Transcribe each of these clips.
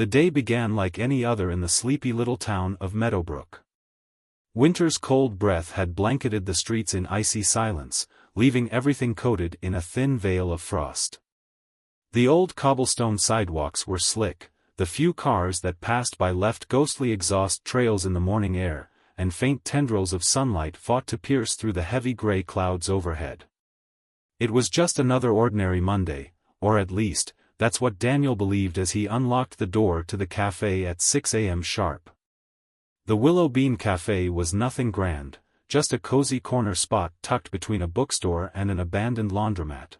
The day began like any other in the sleepy little town of Meadowbrook. Winter's cold breath had blanketed the streets in icy silence, leaving everything coated in a thin veil of frost. The old cobblestone sidewalks were slick, the few cars that passed by left ghostly exhaust trails in the morning air, and faint tendrils of sunlight fought to pierce through the heavy gray clouds overhead. It was just another ordinary Monday, or at least, that's what Daniel believed as he unlocked the door to the cafe at 6 a.m. sharp. The Willow Bean Cafe was nothing grand, just a cozy corner spot tucked between a bookstore and an abandoned laundromat.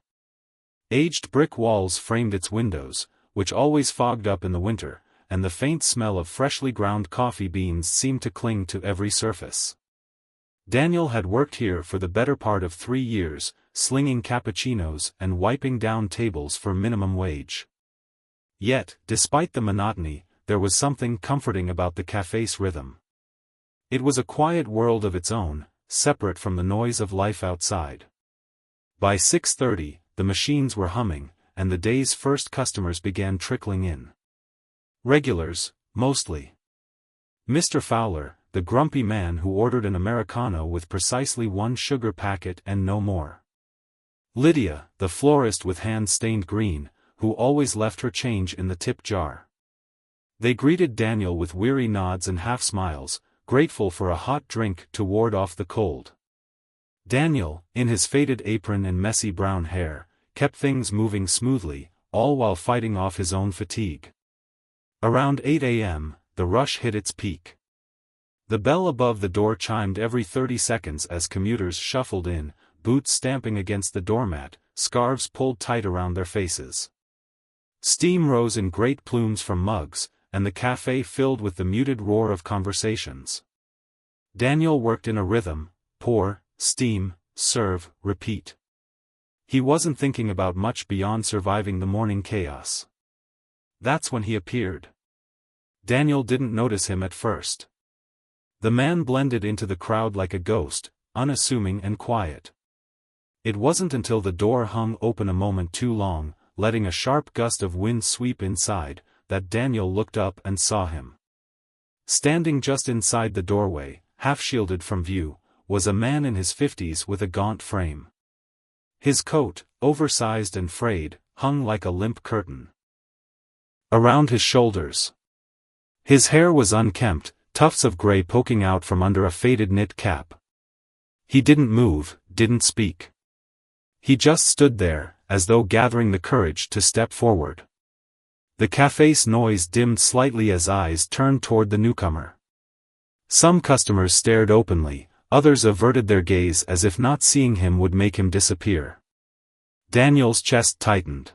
Aged brick walls framed its windows, which always fogged up in the winter, and the faint smell of freshly ground coffee beans seemed to cling to every surface. Daniel had worked here for the better part of 3 years, slinging cappuccinos and wiping down tables for minimum wage. Yet, despite the monotony, there was something comforting about the cafe's rhythm. It was a quiet world of its own, separate from the noise of life outside. By 6:30, the machines were humming, and the day's first customers began trickling in. Regulars, mostly. Mr. Fowler, the grumpy man who ordered an Americano with precisely 1 sugar packet and no more. Lydia, the florist with hands stained green, who always left her change in the tip jar. They greeted Daniel with weary nods and half-smiles, grateful for a hot drink to ward off the cold. Daniel, in his faded apron and messy brown hair, kept things moving smoothly, all while fighting off his own fatigue. Around 8 a.m., the rush hit its peak. The bell above the door chimed every 30 seconds as commuters shuffled in, boots stamping against the doormat, scarves pulled tight around their faces. Steam rose in great plumes from mugs, and the cafe filled with the muted roar of conversations. Daniel worked in a rhythm: pour, steam, serve, repeat. He wasn't thinking about much beyond surviving the morning chaos. That's when he appeared. Daniel didn't notice him at first. The man blended into the crowd like a ghost, unassuming and quiet. It wasn't until the door hung open a moment too long, letting a sharp gust of wind sweep inside, that Daniel looked up and saw him. Standing just inside the doorway, half-shielded from view, was a man in his 50s with a gaunt frame. His coat, oversized and frayed, hung like a limp curtain around his shoulders. His hair was unkempt, tufts of gray poking out from under a faded knit cap. He didn't move, didn't speak. He just stood there, as though gathering the courage to step forward. The cafe's noise dimmed slightly as eyes turned toward the newcomer. Some customers stared openly, others averted their gaze as if not seeing him would make him disappear. Daniel's chest tightened.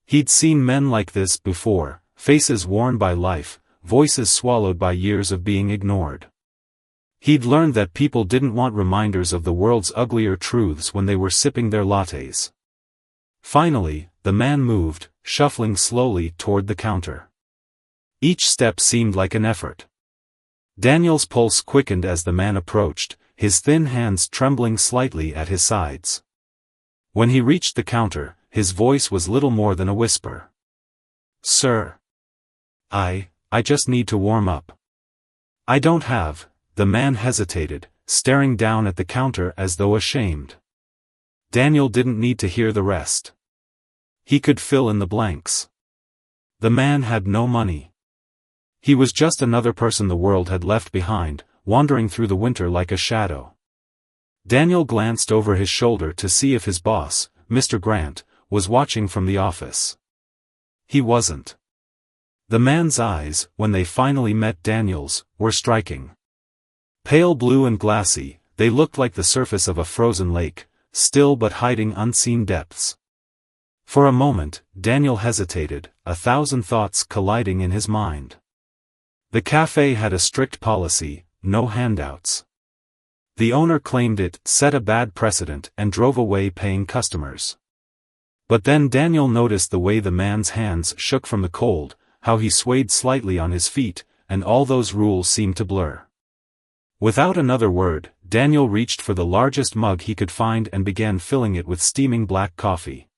He'd seen men like this before, faces worn by life, voices swallowed by years of being ignored. He'd learned that people didn't want reminders of the world's uglier truths when they were sipping their lattes. Finally, the man moved, shuffling slowly toward the counter. Each step seemed like an effort. Daniel's pulse quickened as the man approached, his thin hands trembling slightly at his sides. When he reached the counter, his voice was little more than a whisper. "Sir. I just need to warm up." "I don't have." The man hesitated, staring down at the counter as though ashamed. Daniel didn't need to hear the rest. He could fill in the blanks. The man had no money. He was just another person the world had left behind, wandering through the winter like a shadow. Daniel glanced over his shoulder to see if his boss, Mr. Grant, was watching from the office. He wasn't. The man's eyes, when they finally met Daniel's, were striking. Pale blue and glassy, they looked like the surface of a frozen lake, still but hiding unseen depths. For a moment, Daniel hesitated, 1,000 thoughts colliding in his mind. The cafe had a strict policy: no handouts. The owner claimed it set a bad precedent and drove away paying customers. But then Daniel noticed the way the man's hands shook from the cold, how he swayed slightly on his feet, and all those rules seemed to blur. Without another word, Daniel reached for the largest mug he could find and began filling it with steaming black coffee.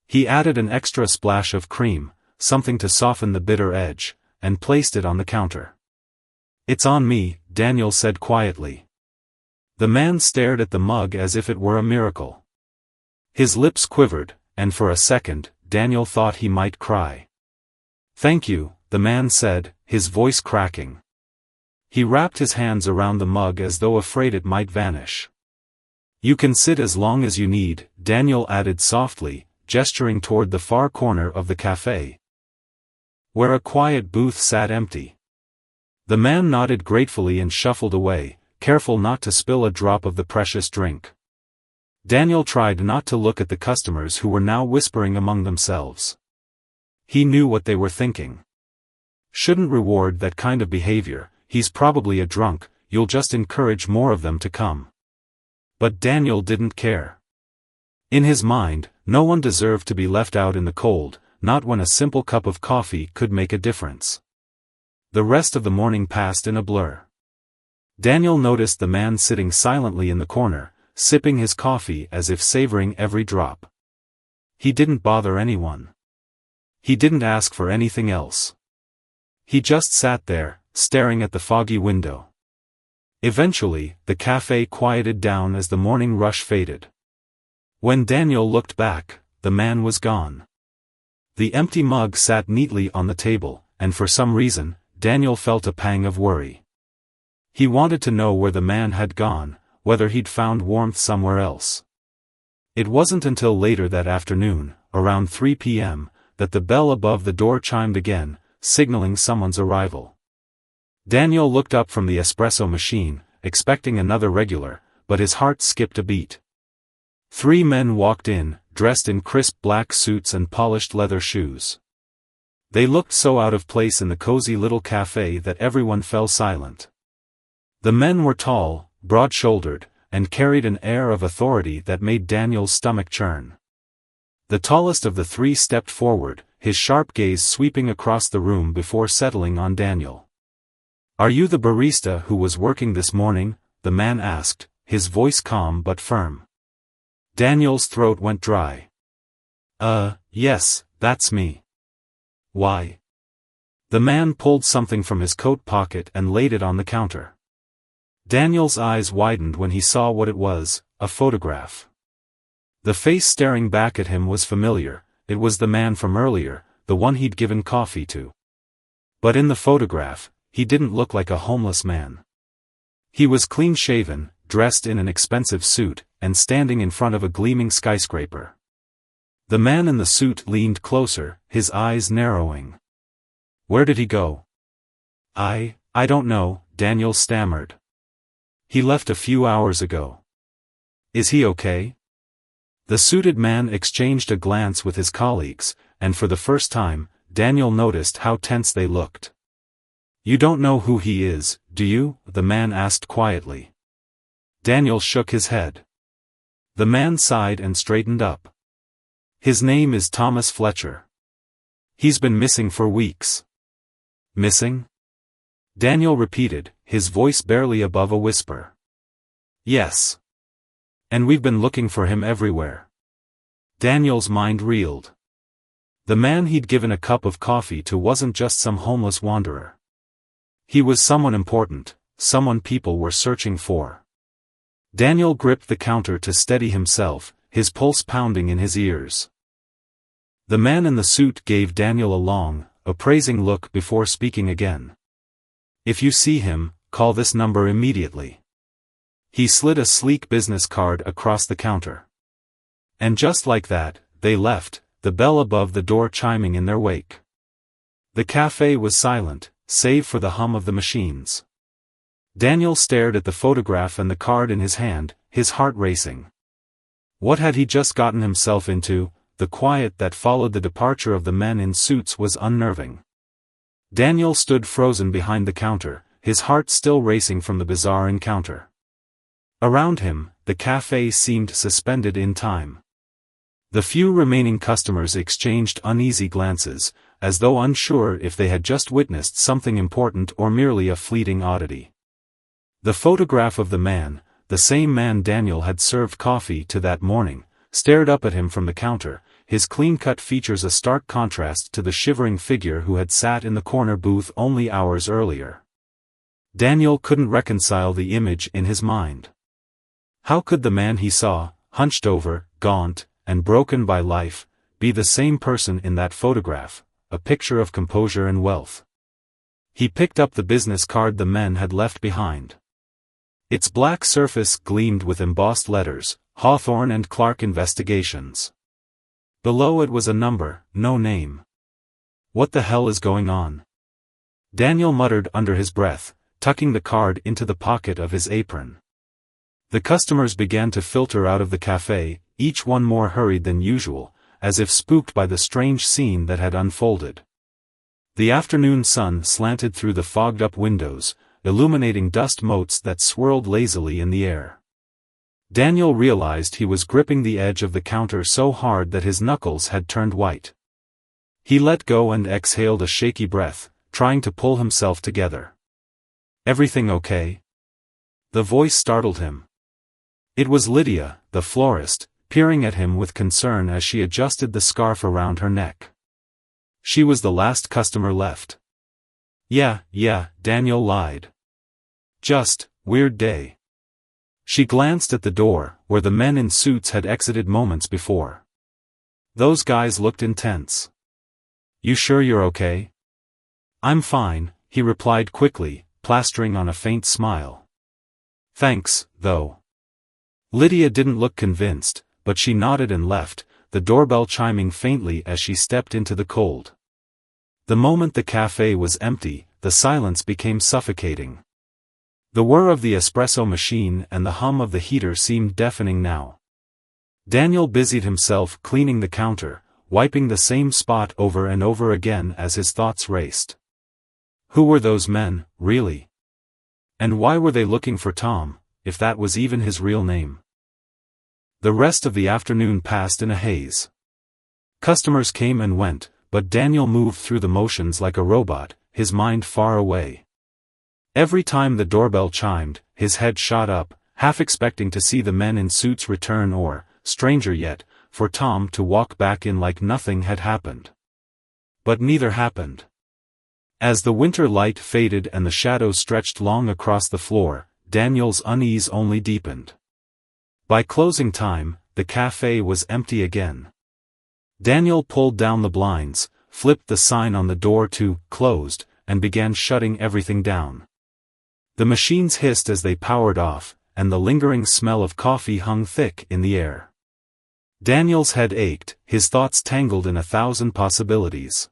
He added an extra splash of cream, something to soften the bitter edge, and placed it on the counter. "It's on me," Daniel said quietly. The man stared at the mug as if it were a miracle. His lips quivered, and for a second, Daniel thought he might cry. "Thank you," the man said, his voice cracking. He wrapped his hands around the mug as though afraid it might vanish. "You can sit as long as you need," Daniel added softly, gesturing toward the far corner of the cafe, where a quiet booth sat empty. The man nodded gratefully and shuffled away, careful not to spill a drop of the precious drink. Daniel tried not to look at the customers who were now whispering among themselves. He knew what they were thinking. "Shouldn't reward that kind of behavior, he's probably a drunk, you'll just encourage more of them to come." But Daniel didn't care. In his mind, no one deserved to be left out in the cold, not when a simple cup of coffee could make a difference. The rest of the morning passed in a blur. Daniel noticed the man sitting silently in the corner, sipping his coffee as if savoring every drop. He didn't bother anyone. He didn't ask for anything else. He just sat there, staring at the foggy window. Eventually, the cafe quieted down as the morning rush faded. When Daniel looked back, the man was gone. The empty mug sat neatly on the table, and for some reason, Daniel felt a pang of worry. He wanted to know where the man had gone, whether he'd found warmth somewhere else. It wasn't until later that afternoon, around 3 p.m., that the bell above the door chimed again, signaling someone's arrival. Daniel looked up from the espresso machine, expecting another regular, but his heart skipped a beat. 3 men walked in, dressed in crisp black suits and polished leather shoes. They looked so out of place in the cozy little cafe that everyone fell silent. The men were tall, broad-shouldered, and carried an air of authority that made Daniel's stomach churn. The tallest of the 3 stepped forward, his sharp gaze sweeping across the room before settling on Daniel. "Are you the barista who was working this morning?" the man asked, his voice calm but firm. Daniel's throat went dry. Yes, that's me." "Why?" The man pulled something from his coat pocket and laid it on the counter. Daniel's eyes widened when he saw what it was, a photograph. The face staring back at him was familiar, it was the man from earlier, the one he'd given coffee to. But in the photograph, he didn't look like a homeless man. He was clean-shaven, dressed in an expensive suit, and standing in front of a gleaming skyscraper. The man in the suit leaned closer, his eyes narrowing. "Where did he go?" I don't know," Daniel stammered. "He left a few hours ago." "Is he okay?" The suited man exchanged a glance with his colleagues, and for the first time, Daniel noticed how tense they looked. "You don't know who he is, do you?" the man asked quietly. Daniel shook his head. The man sighed and straightened up. "His name is Thomas Fletcher. He's been missing for weeks." "Missing?" Daniel repeated, his voice barely above a whisper. "Yes. And we've been looking for him everywhere." Daniel's mind reeled. The man he'd given a cup of coffee to wasn't just some homeless wanderer. He was someone important, someone people were searching for. Daniel gripped the counter to steady himself, his pulse pounding in his ears. The man in the suit gave Daniel a long, appraising look before speaking again. "If you see him, call this number immediately." He slid a sleek business card across the counter. And just like that, they left, the bell above the door chiming in their wake. The cafe was silent, save for the hum of the machines. Daniel stared at the photograph and the card in his hand, his heart racing. What had he just gotten himself into? The quiet that followed the departure of the men in suits was unnerving. Daniel stood frozen behind the counter, his heart still racing from the bizarre encounter. Around him, the cafe seemed suspended in time. The few remaining customers exchanged uneasy glances, as though unsure if they had just witnessed something important or merely a fleeting oddity. The photograph of the man, the same man Daniel had served coffee to that morning, stared up at him from the counter, his clean-cut features a stark contrast to the shivering figure who had sat in the corner booth only hours earlier. Daniel couldn't reconcile the image in his mind. How could the man he saw, hunched over, gaunt, and broken by life, be the same person in that photograph, a picture of composure and wealth? He picked up the business card the men had left behind. Its black surface gleamed with embossed letters, Hawthorne and Clark Investigations. Below it was a number, no name. What the hell is going on? Daniel muttered under his breath, tucking the card into the pocket of his apron. The customers began to filter out of the cafe, each one more hurried than usual, as if spooked by the strange scene that had unfolded. The afternoon sun slanted through the fogged-up windows, illuminating dust motes that swirled lazily in the air. Daniel realized he was gripping the edge of the counter so hard that his knuckles had turned white. He let go and exhaled a shaky breath, trying to pull himself together. "Everything okay?" The voice startled him. It was Lydia, the florist, peering at him with concern as she adjusted the scarf around her neck. She was the last customer left. Yeah, Daniel lied. Just, weird day. She glanced at the door, where the men in suits had exited moments before. Those guys looked intense. "You sure you're okay?" "I'm fine," he replied quickly, plastering on a faint smile. "Thanks, though." Lydia didn't look convinced, but she nodded and left, the doorbell chiming faintly as she stepped into the cold. The moment the cafe was empty, the silence became suffocating. The whir of the espresso machine and the hum of the heater seemed deafening now. Daniel busied himself cleaning the counter, wiping the same spot over and over again as his thoughts raced. Who were those men, really? And why were they looking for Tom, if that was even his real name? The rest of the afternoon passed in a haze. Customers came and went, but Daniel moved through the motions like a robot, his mind far away. Every time the doorbell chimed, his head shot up, half expecting to see the men in suits return or, stranger yet, for Tom to walk back in like nothing had happened. But neither happened. As the winter light faded and the shadows stretched long across the floor, Daniel's unease only deepened. By closing time, the cafe was empty again. Daniel pulled down the blinds, flipped the sign on the door to "closed," and began shutting everything down. The machines hissed as they powered off, and the lingering smell of coffee hung thick in the air. Daniel's head ached, his thoughts tangled in 1,000 possibilities.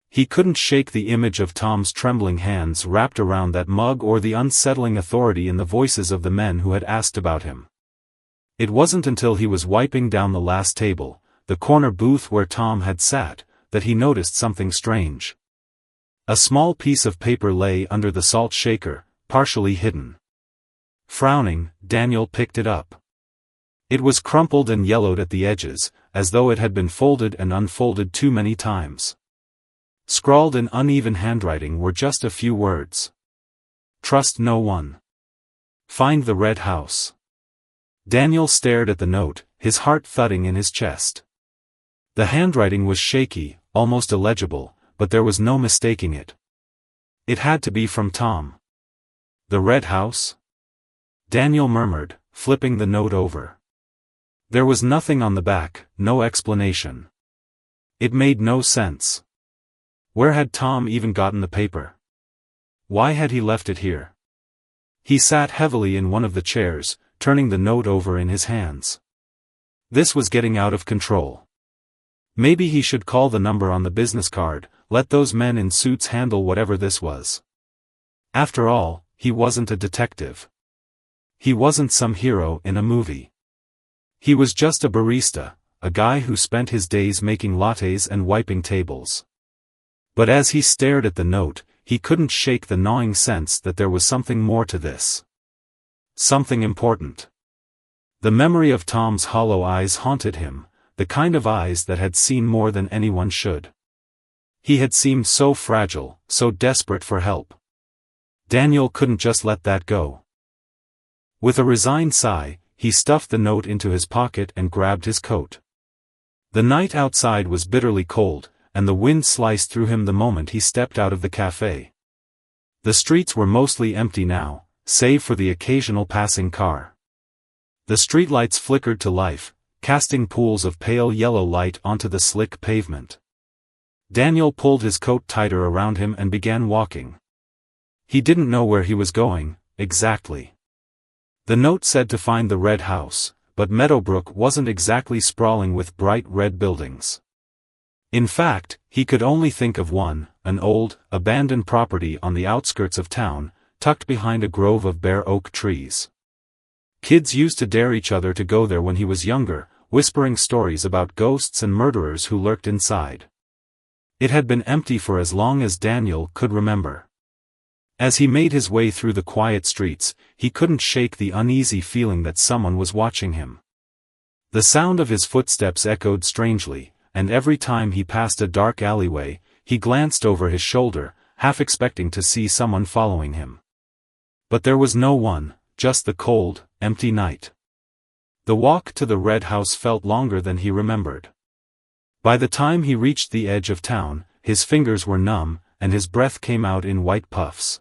He couldn't shake the image of Tom's trembling hands wrapped around that mug or the unsettling authority in the voices of the men who had asked about him. It wasn't until he was wiping down the last table, the corner booth where Tom had sat, that he noticed something strange. A small piece of paper lay under the salt shaker, partially hidden. Frowning, Daniel picked it up. It was crumpled and yellowed at the edges, as though it had been folded and unfolded too many times. Scrawled in uneven handwriting were just a few words. "Trust no one. Find the red house." Daniel stared at the note, his heart thudding in his chest. The handwriting was shaky, almost illegible, but there was no mistaking it. It had to be from Tom. The red house? Daniel murmured, flipping the note over. There was nothing on the back, no explanation. It made no sense. Where had Tom even gotten the paper? Why had he left it here? He sat heavily in one of the chairs, turning the note over in his hands. This was getting out of control. Maybe he should call the number on the business card, let those men in suits handle whatever this was. After all, he wasn't a detective. He wasn't some hero in a movie. He was just a barista, a guy who spent his days making lattes and wiping tables. But as he stared at the note, he couldn't shake the gnawing sense that there was something more to this. Something important. The memory of Tom's hollow eyes haunted him, the kind of eyes that had seen more than anyone should. He had seemed so fragile, so desperate for help. Daniel couldn't just let that go. With a resigned sigh, he stuffed the note into his pocket and grabbed his coat. The night outside was bitterly cold, and the wind sliced through him the moment he stepped out of the cafe. The streets were mostly empty now, save for the occasional passing car. The streetlights flickered to life, casting pools of pale yellow light onto the slick pavement. Daniel pulled his coat tighter around him and began walking. He didn't know where he was going, exactly. The note said to find the red house, but Meadowbrook wasn't exactly sprawling with bright red buildings. In fact, he could only think of one, an old, abandoned property on the outskirts of town, tucked behind a grove of bare oak trees. Kids used to dare each other to go there when he was younger, whispering stories about ghosts and murderers who lurked inside. It had been empty for as long as Daniel could remember. As he made his way through the quiet streets, he couldn't shake the uneasy feeling that someone was watching him. The sound of his footsteps echoed strangely, and every time he passed a dark alleyway, he glanced over his shoulder, half expecting to see someone following him. But there was no one, just the cold, empty night. The walk to the red house felt longer than he remembered. By the time he reached the edge of town, his fingers were numb, and his breath came out in white puffs.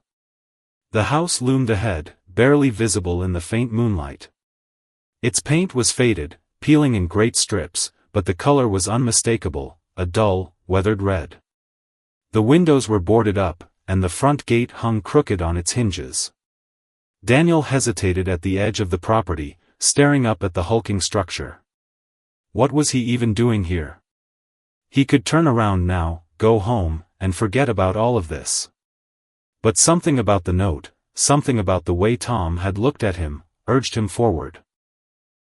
The house loomed ahead, barely visible in the faint moonlight. Its paint was faded, peeling in great strips, but the color was unmistakable, a dull, weathered red. The windows were boarded up, and the front gate hung crooked on its hinges. Daniel hesitated at the edge of the property, staring up at the hulking structure. What was he even doing here? He could turn around now, go home, and forget about all of this. But something about the note, something about the way Tom had looked at him, urged him forward.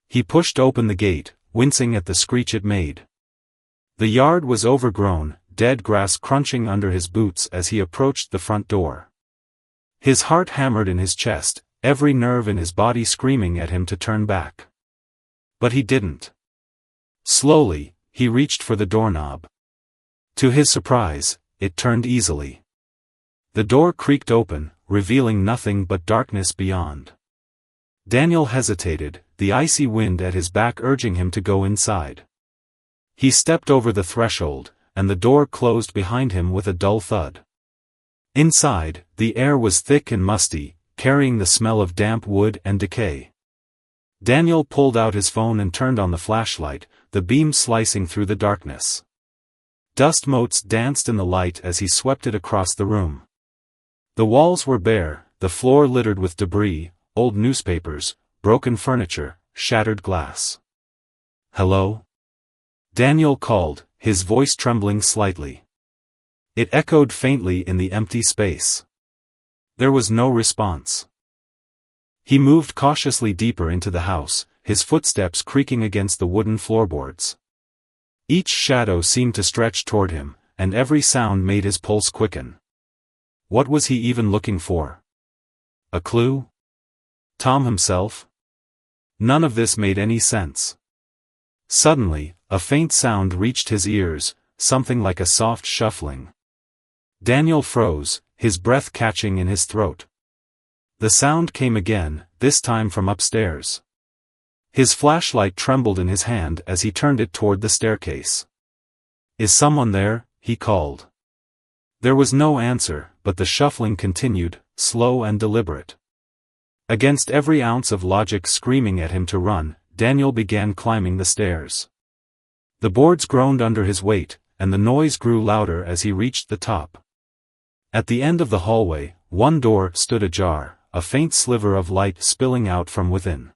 He pushed open the gate, wincing at the screech it made. The yard was overgrown, dead grass crunching under his boots as he approached the front door. His heart hammered in his chest, every nerve in his body screaming at him to turn back. But he didn't. Slowly, he reached for the doorknob. To his surprise, it turned easily. The door creaked open, revealing nothing but darkness beyond. Daniel hesitated, the icy wind at his back urging him to go inside. He stepped over the threshold, and the door closed behind him with a dull thud. Inside, the air was thick and musty, carrying the smell of damp wood and decay. Daniel pulled out his phone and turned on the flashlight, the beam slicing through the darkness. Dust motes danced in the light as he swept it across the room. The walls were bare, the floor littered with debris, old newspapers, broken furniture, shattered glass. "Hello?" Daniel called, his voice trembling slightly. It echoed faintly in the empty space. There was no response. He moved cautiously deeper into the house, his footsteps creaking against the wooden floorboards. Each shadow seemed to stretch toward him, and every sound made his pulse quicken. What was he even looking for? A clue? Tom himself? None of this made any sense. Suddenly, a faint sound reached his ears, something like a soft shuffling. Daniel froze, his breath catching in his throat. The sound came again, this time from upstairs. His flashlight trembled in his hand as he turned it toward the staircase. "Is someone there?" he called. There was no answer, but the shuffling continued, slow and deliberate. Against every ounce of logic screaming at him to run, Daniel began climbing the stairs. The boards groaned under his weight, and the noise grew louder as he reached the top. At the end of the hallway, one door stood ajar, a faint sliver of light spilling out from within.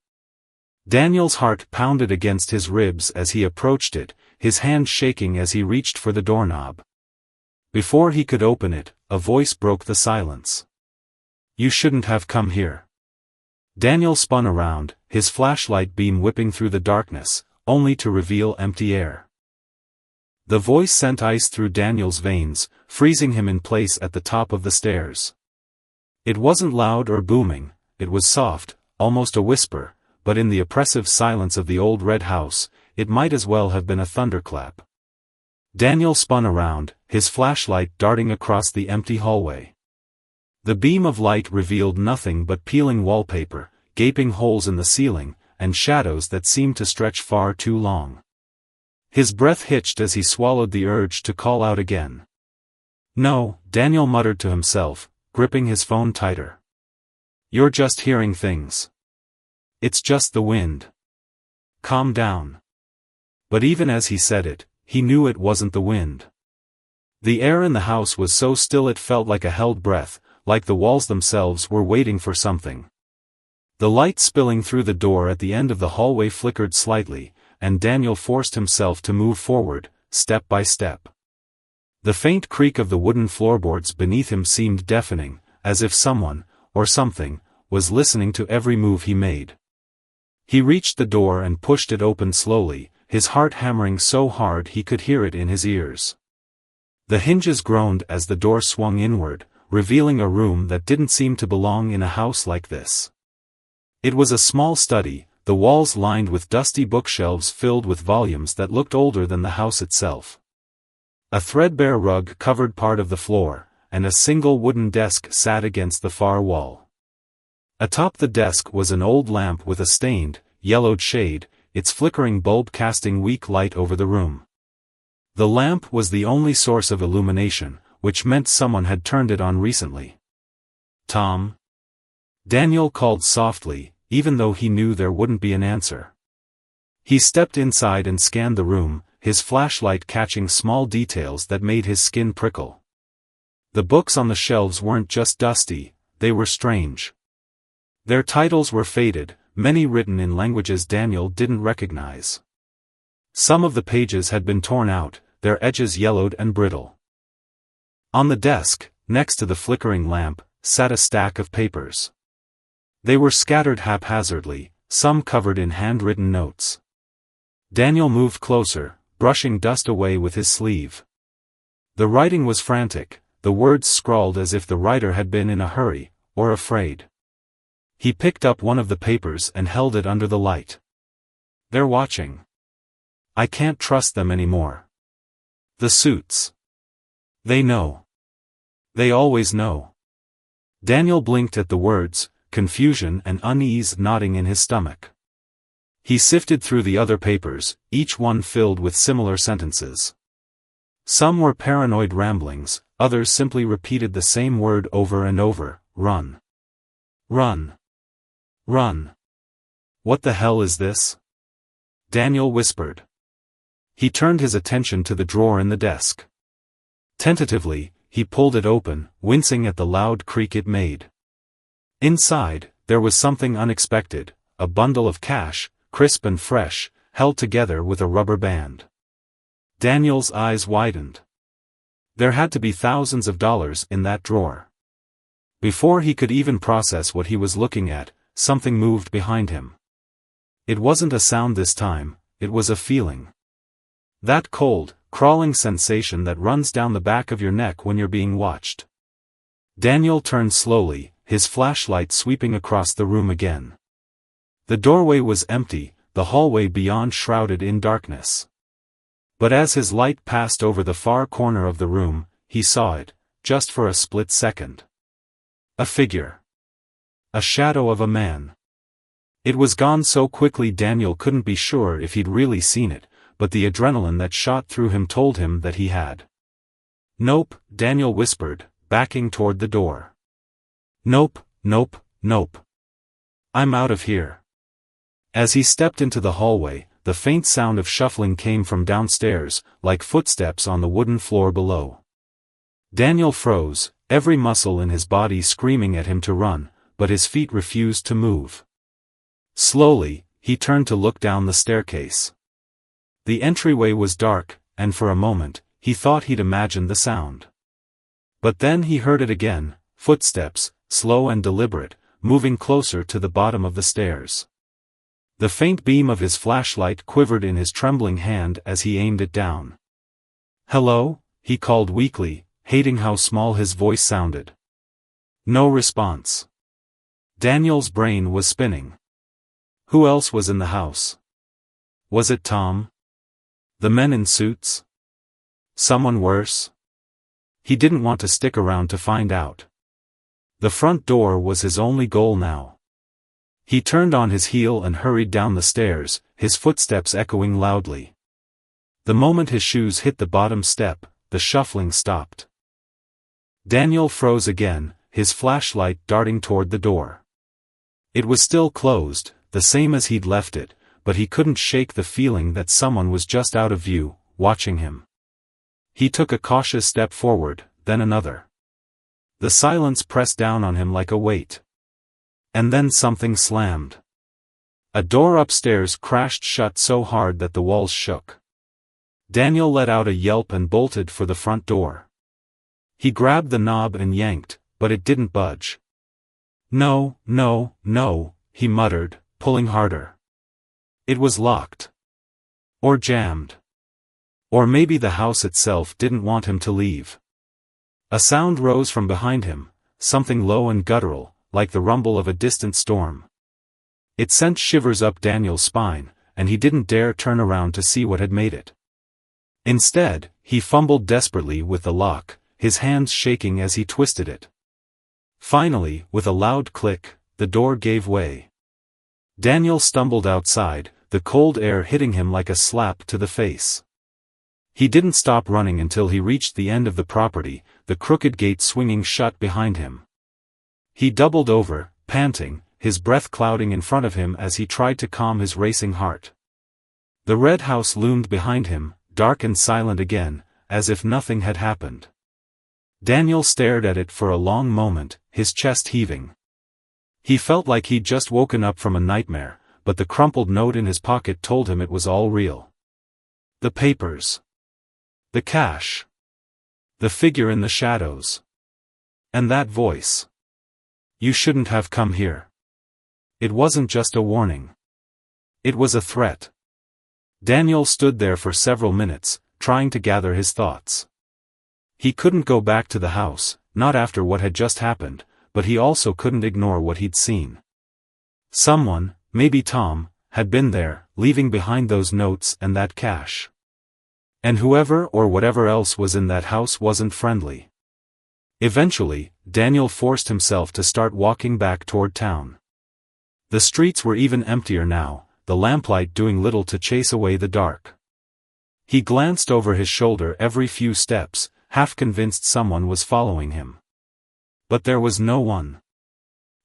Daniel's heart pounded against his ribs as he approached it, his hand shaking as he reached for the doorknob. Before he could open it, a voice broke the silence. "You shouldn't have come here." Daniel spun around, his flashlight beam whipping through the darkness, only to reveal empty air. The voice sent ice through Daniel's veins, freezing him in place at the top of the stairs. It wasn't loud or booming, it was soft, almost a whisper, but in the oppressive silence of the old red house, it might as well have been a thunderclap. Daniel spun around, his flashlight darting across the empty hallway. The beam of light revealed nothing but peeling wallpaper, gaping holes in the ceiling, and shadows that seemed to stretch far too long. His breath hitched as he swallowed the urge to call out again. No, Daniel muttered to himself, gripping his phone tighter. You're just hearing things. It's just the wind. Calm down. But even as he said it, he knew it wasn't the wind. The air in the house was so still it felt like a held breath, like the walls themselves were waiting for something. The light spilling through the door at the end of the hallway flickered slightly, and Daniel forced himself to move forward, step by step. The faint creak of the wooden floorboards beneath him seemed deafening, as if someone, or something, was listening to every move he made. He reached the door and pushed it open slowly, his heart hammering so hard he could hear it in his ears. The hinges groaned as the door swung inward, revealing a room that didn't seem to belong in a house like this. It was a small study, the walls lined with dusty bookshelves filled with volumes that looked older than the house itself. A threadbare rug covered part of the floor, and a single wooden desk sat against the far wall. Atop the desk was an old lamp with a stained, yellowed shade, its flickering bulb casting weak light over the room. The lamp was the only source of illumination, which meant someone had turned it on recently. Tom? Daniel called softly, even though he knew there wouldn't be an answer. He stepped inside and scanned the room, his flashlight catching small details that made his skin prickle. The books on the shelves weren't just dusty, they were strange. Their titles were faded, many written in languages Daniel didn't recognize. Some of the pages had been torn out, their edges yellowed and brittle. On the desk, next to the flickering lamp, sat a stack of papers. They were scattered haphazardly, some covered in handwritten notes. Daniel moved closer, brushing dust away with his sleeve. The writing was frantic, the words scrawled as if the writer had been in a hurry, or afraid. He picked up one of the papers and held it under the light. They're watching. I can't trust them anymore. The suits. They know. They always know. Daniel blinked at the words, confusion and unease knotting in his stomach. He sifted through the other papers, each one filled with similar sentences. Some were paranoid ramblings, others simply repeated the same word over and over, run. Run. Run. What the hell is this? Daniel whispered. He turned his attention to the drawer in the desk. Tentatively, he pulled it open, wincing at the loud creak it made. Inside, there was something unexpected, a bundle of cash, crisp and fresh, held together with a rubber band. Daniel's eyes widened. There had to be thousands of dollars in that drawer. Before he could even process what he was looking at, something moved behind him. It wasn't a sound this time, it was a feeling. That cold, crawling sensation that runs down the back of your neck when you're being watched. Daniel turned slowly, his flashlight sweeping across the room again. The doorway was empty, the hallway beyond shrouded in darkness. But as his light passed over the far corner of the room, he saw it, just for a split second. A figure. A shadow of a man. It was gone so quickly Daniel couldn't be sure if he'd really seen it, but the adrenaline that shot through him told him that he had. Nope, Daniel whispered, backing toward the door. Nope, nope, nope. I'm out of here. As he stepped into the hallway, the faint sound of shuffling came from downstairs, like footsteps on the wooden floor below. Daniel froze, every muscle in his body screaming at him to run, but his feet refused to move. Slowly, he turned to look down the staircase. The entryway was dark, and for a moment, he thought he'd imagined the sound. But then he heard it again, footsteps, slow and deliberate, moving closer to the bottom of the stairs. The faint beam of his flashlight quivered in his trembling hand as he aimed it down. Hello? He called weakly, hating how small his voice sounded. No response. Daniel's brain was spinning. Who else was in the house? Was it Tom? The men in suits? Someone worse? He didn't want to stick around to find out. The front door was his only goal now. He turned on his heel and hurried down the stairs, his footsteps echoing loudly. The moment his shoes hit the bottom step, the shuffling stopped. Daniel froze again, his flashlight darting toward the door. It was still closed, the same as he'd left it, but he couldn't shake the feeling that someone was just out of view, watching him. He took a cautious step forward, then another. The silence pressed down on him like a weight. And then something slammed. A door upstairs crashed shut so hard that the walls shook. Daniel let out a yelp and bolted for the front door. He grabbed the knob and yanked, but it didn't budge. No, no, no, he muttered, pulling harder. It was locked. Or jammed. Or maybe the house itself didn't want him to leave. A sound rose from behind him, something low and guttural, like the rumble of a distant storm. It sent shivers up Daniel's spine, and he didn't dare turn around to see what had made it. Instead, he fumbled desperately with the lock, his hands shaking as he twisted it. Finally, with a loud click, the door gave way. Daniel stumbled outside, the cold air hitting him like a slap to the face. He didn't stop running until he reached the end of the property, the crooked gate swinging shut behind him. He doubled over, panting, his breath clouding in front of him as he tried to calm his racing heart. The red house loomed behind him, dark and silent again, as if nothing had happened. Daniel stared at it for a long moment, his chest heaving. He felt like he'd just woken up from a nightmare, but the crumpled note in his pocket told him it was all real. The papers. The cash. The figure in the shadows. And that voice. You shouldn't have come here. It wasn't just a warning. It was a threat. Daniel stood there for several minutes, trying to gather his thoughts. He couldn't go back to the house, not after what had just happened, but he also couldn't ignore what he'd seen. Someone, maybe Tom, had been there, leaving behind those notes and that cash. And whoever or whatever else was in that house wasn't friendly. Eventually, Daniel forced himself to start walking back toward town. The streets were even emptier now, the lamplight doing little to chase away the dark. He glanced over his shoulder every few steps, half convinced someone was following him. But there was no one.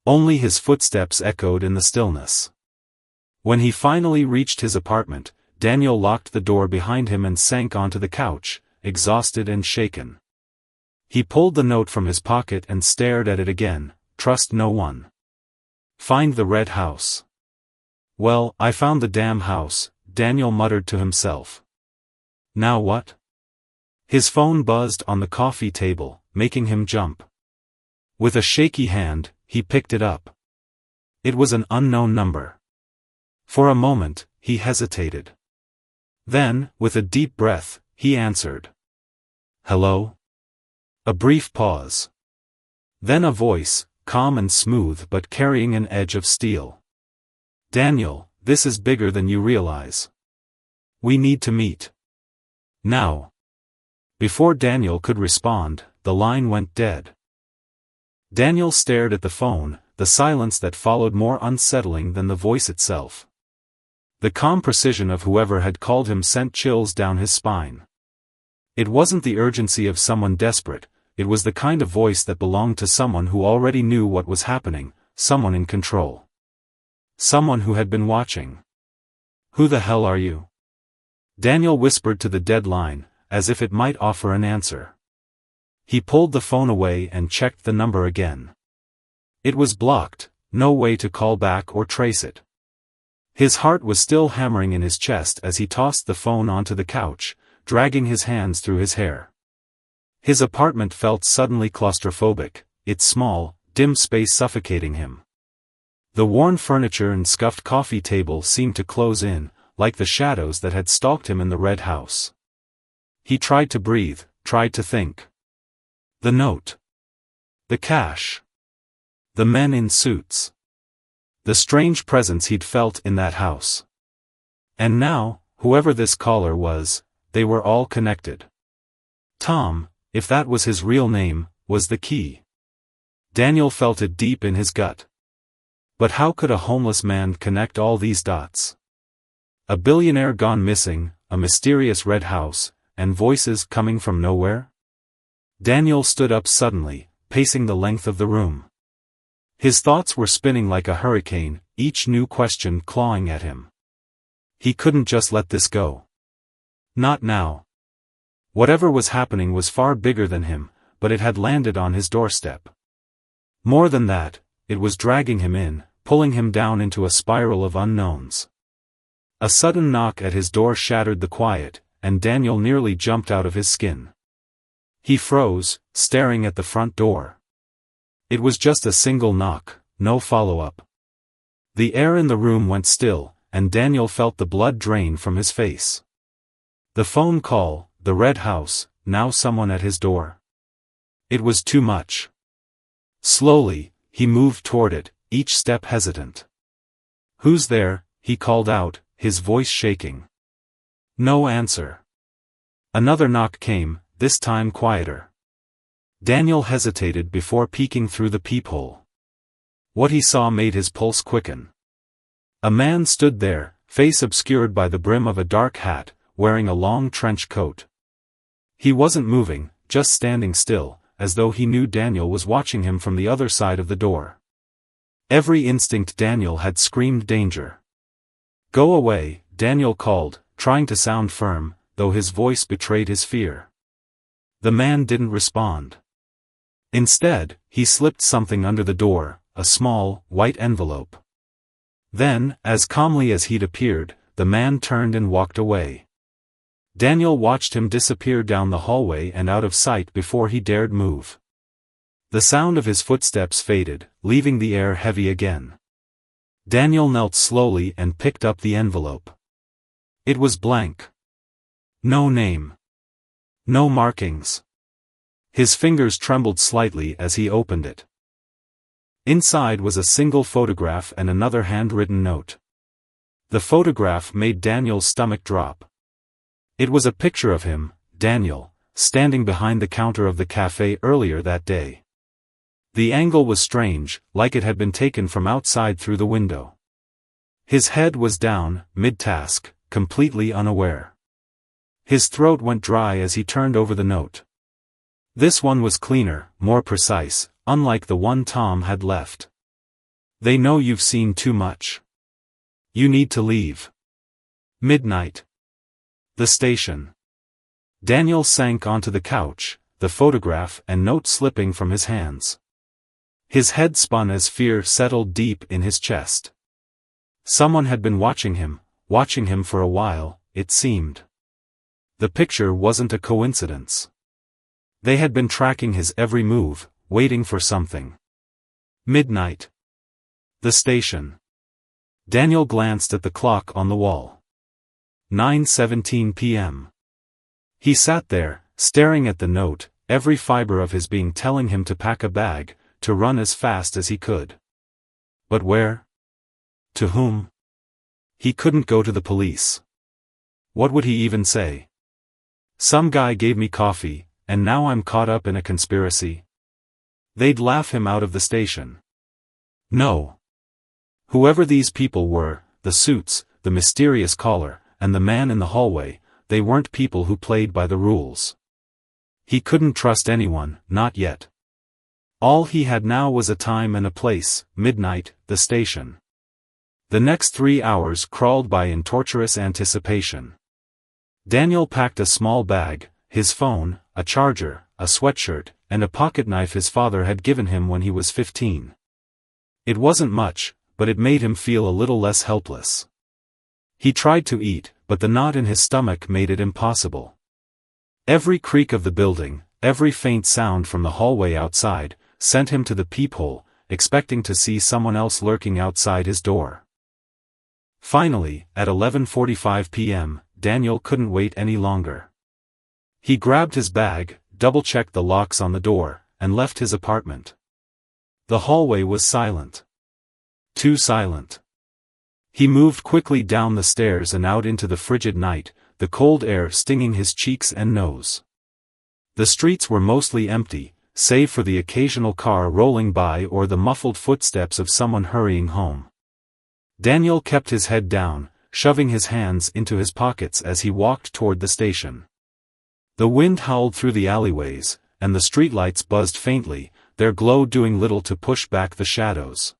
Only his footsteps echoed in the stillness. When he finally reached his apartment, Daniel locked the door behind him and sank onto the couch, exhausted and shaken. He pulled the note from his pocket and stared at it again. Trust no one. Find the red house. Well, I found the damn house, Daniel muttered to himself. Now what? His phone buzzed on the coffee table, making him jump. With a shaky hand, he picked it up. It was an unknown number. For a moment, he hesitated. Then, with a deep breath, he answered. Hello? A brief pause. Then a voice, calm and smooth but carrying an edge of steel. Daniel, this is bigger than you realize. We need to meet. Now. Before Daniel could respond, the line went dead. Daniel stared at the phone, the silence that followed more unsettling than the voice itself. The calm precision of whoever had called him sent chills down his spine. It wasn't the urgency of someone desperate, it was the kind of voice that belonged to someone who already knew what was happening, someone in control. Someone who had been watching. Who the hell are you? Daniel whispered to the dead line, as if it might offer an answer. He pulled the phone away and checked the number again. It was blocked, no way to call back or trace it. His heart was still hammering in his chest as he tossed the phone onto the couch, dragging his hands through his hair. His apartment felt suddenly claustrophobic, its small, dim space suffocating him. The worn furniture and scuffed coffee table seemed to close in, like the shadows that had stalked him in the red house. He tried to breathe, tried to think. The note. The cash. The men in suits. The strange presence he'd felt in that house. And now, whoever this caller was, they were all connected. Tom, if that was his real name, was the key. Daniel felt it deep in his gut. But how could a homeless man connect all these dots? A billionaire gone missing, a mysterious red house, and voices coming from nowhere? Daniel stood up suddenly, pacing the length of the room. His thoughts were spinning like a hurricane, each new question clawing at him. He couldn't just let this go. Not now. Whatever was happening was far bigger than him, but it had landed on his doorstep. More than that, it was dragging him in, pulling him down into a spiral of unknowns. A sudden knock at his door shattered the quiet, and Daniel nearly jumped out of his skin. He froze, staring at the front door. It was just a single knock, no follow-up. The air in the room went still, and Daniel felt the blood drain from his face. The phone call, the red house, now someone at his door. It was too much. Slowly, he moved toward it, each step hesitant. "Who's there?" he called out, his voice shaking. No answer. Another knock came, this time quieter. Daniel hesitated before peeking through the peephole. What he saw made his pulse quicken. A man stood there, face obscured by the brim of a dark hat, wearing a long trench coat. He wasn't moving, just standing still, as though he knew Daniel was watching him from the other side of the door. Every instinct Daniel had screamed danger. "Go away," Daniel called, trying to sound firm, though his voice betrayed his fear. The man didn't respond. Instead, he slipped something under the door, a small, white envelope. Then, as calmly as he'd appeared, the man turned and walked away. Daniel watched him disappear down the hallway and out of sight before he dared move. The sound of his footsteps faded, leaving the air heavy again. Daniel knelt slowly and picked up the envelope. It was blank. No name. No markings. His fingers trembled slightly as he opened it. Inside was a single photograph and another handwritten note. The photograph made Daniel's stomach drop. It was a picture of him, Daniel, standing behind the counter of the cafe earlier that day. The angle was strange, like it had been taken from outside through the window. His head was down, mid-task, completely unaware. His throat went dry as he turned over the note. This one was cleaner, more precise, unlike the one Tom had left. "They know you've seen too much. You need to leave. Midnight. The station." Daniel sank onto the couch, the photograph and note slipping from his hands. His head spun as fear settled deep in his chest. Someone had been watching him for a while, it seemed. The picture wasn't a coincidence. They had been tracking his every move, waiting for something. Midnight. The station. Daniel glanced at the clock on the wall. 9:17 p.m. He sat there, staring at the note, every fiber of his being telling him to pack a bag, to run as fast as he could. But where? To whom? He couldn't go to the police. What would he even say? "Some guy gave me coffee, and now I'm caught up in a conspiracy." They'd laugh him out of the station. No. Whoever these people were, the suits, the mysterious caller, and the man in the hallway, they weren't people who played by the rules. He couldn't trust anyone, not yet. All he had now was a time and a place, midnight, the station. The next 3 hours crawled by in torturous anticipation. Daniel packed a small bag, his phone, a charger, a sweatshirt, and a pocketknife his father had given him when he was 15. It wasn't much, but it made him feel a little less helpless. He tried to eat, but the knot in his stomach made it impossible. Every creak of the building, every faint sound from the hallway outside, sent him to the peephole, expecting to see someone else lurking outside his door. Finally, at 11:45 p.m., Daniel couldn't wait any longer. He grabbed his bag, double-checked the locks on the door, and left his apartment. The hallway was silent. Too silent. He moved quickly down the stairs and out into the frigid night, the cold air stinging his cheeks and nose. The streets were mostly empty, save for the occasional car rolling by or the muffled footsteps of someone hurrying home. Daniel kept his head down, shoving his hands into his pockets as he walked toward the station. The wind howled through the alleyways, and the streetlights buzzed faintly, their glow doing little to push back the shadows.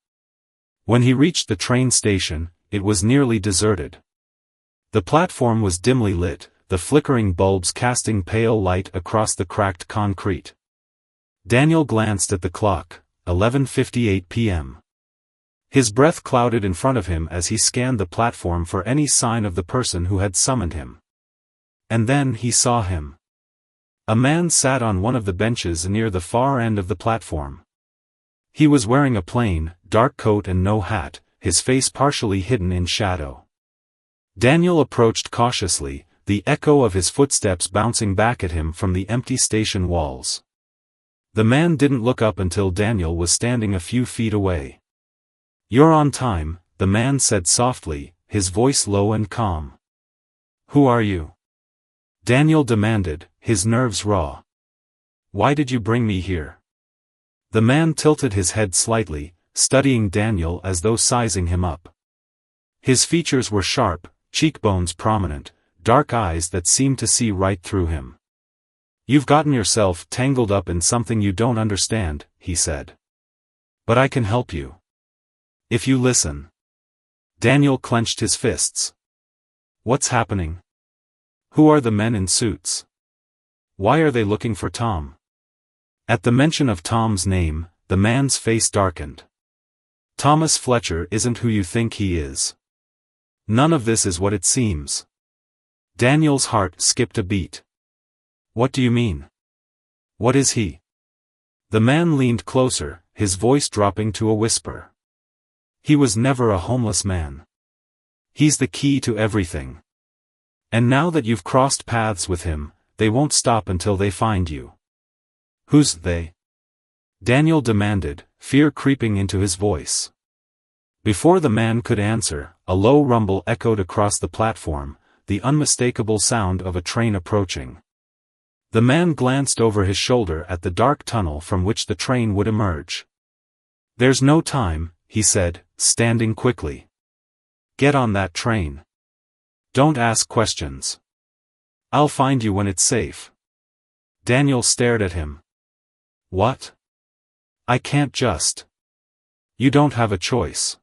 When he reached the train station, it was nearly deserted. The platform was dimly lit, the flickering bulbs casting pale light across the cracked concrete. Daniel glanced at the clock, 11:58 p.m. His breath clouded in front of him as he scanned the platform for any sign of the person who had summoned him. And then he saw him. A man sat on one of the benches near the far end of the platform. He was wearing a plain, dark coat and no hat, his face partially hidden in shadow. Daniel approached cautiously, the echo of his footsteps bouncing back at him from the empty station walls. The man didn't look up until Daniel was standing a few feet away. "You're on time," the man said softly, his voice low and calm. "Who are you?" Daniel demanded, his nerves raw. "Why did you bring me here?" The man tilted his head slightly, studying Daniel as though sizing him up. His features were sharp, cheekbones prominent, dark eyes that seemed to see right through him. "You've gotten yourself tangled up in something you don't understand," he said. "But I can help you. If you listen." Daniel clenched his fists. "What's happening? Who are the men in suits? Why are they looking for Tom?" At the mention of Tom's name, the man's face darkened. "Thomas Fletcher isn't who you think he is. None of this is what it seems." Daniel's heart skipped a beat. "What do you mean? What is he?" The man leaned closer, his voice dropping to a whisper. "He was never a homeless man. He's the key to everything. And now that you've crossed paths with him, they won't stop until they find you." "Who's they?" Daniel demanded, fear creeping into his voice. Before the man could answer, a low rumble echoed across the platform, the unmistakable sound of a train approaching. The man glanced over his shoulder at the dark tunnel from which the train would emerge. "There's no time," he said, standing quickly. "Get on that train. Don't ask questions. I'll find you when it's safe." Daniel stared at him. "What? I can't just." "You don't have a choice."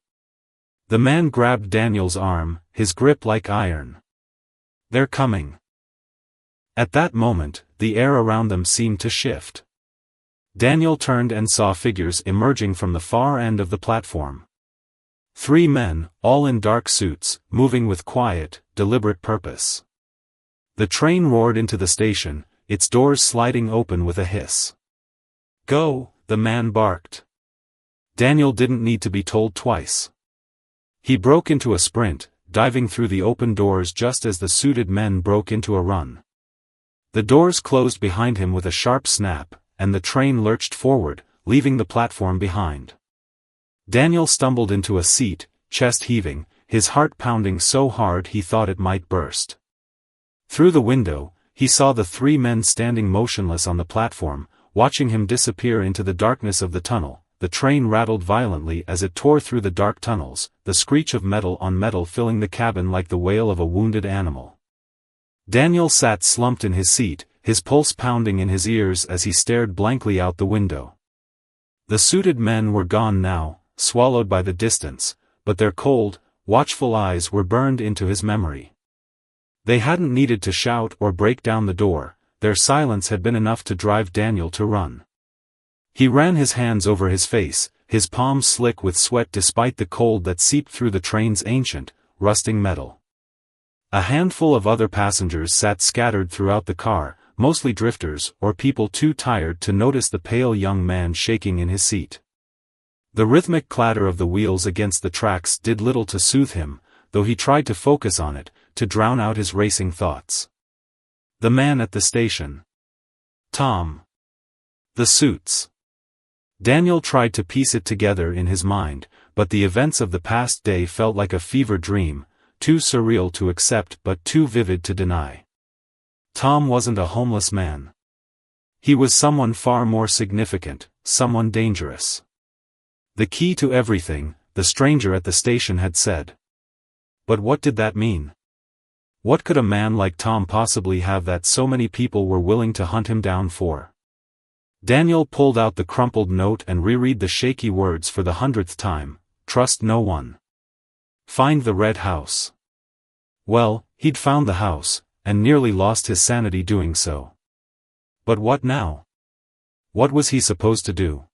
The man grabbed Daniel's arm, his grip like iron. "They're coming." At that moment, the air around them seemed to shift. Daniel turned and saw figures emerging from the far end of the platform. 3 men, all in dark suits, moving with quiet, deliberate purpose. The train roared into the station, its doors sliding open with a hiss. "Go," the man barked. Daniel didn't need to be told twice. He broke into a sprint, diving through the open doors just as the suited men broke into a run. The doors closed behind him with a sharp snap, and the train lurched forward, leaving the platform behind. Daniel stumbled into a seat, chest heaving, his heart pounding so hard he thought it might burst. Through the window, he saw the 3 men standing motionless on the platform, watching him disappear into the darkness of the tunnel. The train rattled violently as it tore through the dark tunnels, the screech of metal on metal filling the cabin like the wail of a wounded animal. Daniel sat slumped in his seat, his pulse pounding in his ears as he stared blankly out the window. The suited men were gone now, swallowed by the distance, but their cold, watchful eyes were burned into his memory. They hadn't needed to shout or break down the door, their silence had been enough to drive Daniel to run. He ran his hands over his face, his palms slick with sweat despite the cold that seeped through the train's ancient, rusting metal. A handful of other passengers sat scattered throughout the car, mostly drifters or people too tired to notice the pale young man shaking in his seat. The rhythmic clatter of the wheels against the tracks did little to soothe him, though he tried to focus on it, to drown out his racing thoughts. The man at the station. Tom. The suits. Daniel tried to piece it together in his mind, but the events of the past day felt like a fever dream, too surreal to accept but too vivid to deny. Tom wasn't a homeless man. He was someone far more significant, someone dangerous. The key to everything, the stranger at the station had said. But what did that mean? What could a man like Tom possibly have that so many people were willing to hunt him down for? Daniel pulled out the crumpled note and reread the shaky words for the 100th time. Trust no one. Find the red house. Well, he'd found the house, and nearly lost his sanity doing so. But what now? What was he supposed to do?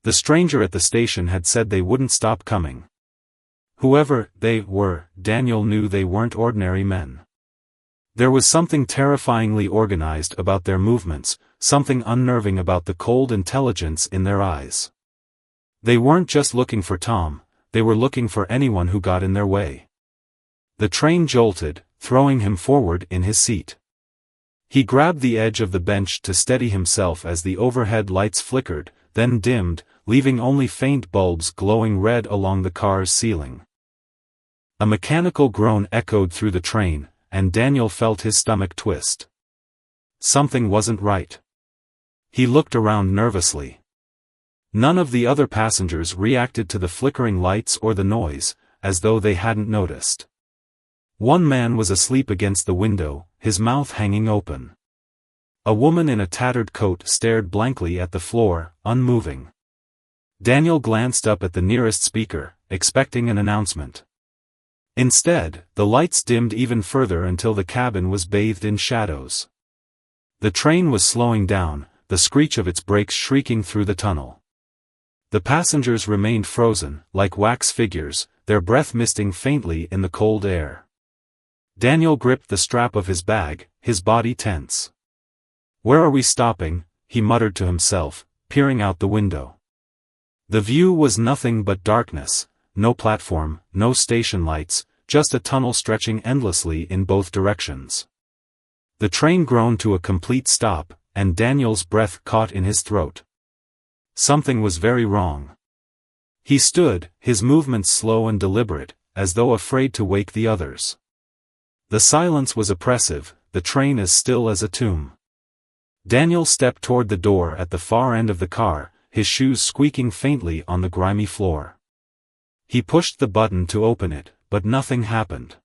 The stranger at the station had said they wouldn't stop coming. Whoever they were, Daniel knew they weren't ordinary men. There was something terrifyingly organized about their movements, something unnerving about the cold intelligence in their eyes. They weren't just looking for Tom, they were looking for anyone who got in their way. The train jolted, throwing him forward in his seat. He grabbed the edge of the bench to steady himself as the overhead lights flickered, then dimmed, leaving only faint bulbs glowing red along the car's ceiling. A mechanical groan echoed through the train, and Daniel felt his stomach twist. Something wasn't right. He looked around nervously. None of the other passengers reacted to the flickering lights or the noise, as though they hadn't noticed. One man was asleep against the window, his mouth hanging open. A woman in a tattered coat stared blankly at the floor, unmoving. Daniel glanced up at the nearest speaker, expecting an announcement. Instead, the lights dimmed even further until the cabin was bathed in shadows. The train was slowing down, the screech of its brakes shrieking through the tunnel. The passengers remained frozen, like wax figures, their breath misting faintly in the cold air. Daniel gripped the strap of his bag, his body tense. "Where are we stopping?" he muttered to himself, peering out the window. The view was nothing but darkness, no platform, no station lights, just a tunnel stretching endlessly in both directions. The train groaned to a complete stop, and Daniel's breath caught in his throat. Something was very wrong. He stood, his movements slow and deliberate, as though afraid to wake the others. The silence was oppressive, the train as still as a tomb. Daniel stepped toward the door at the far end of the car, his shoes squeaking faintly on the grimy floor. He pushed the button to open it, but nothing happened.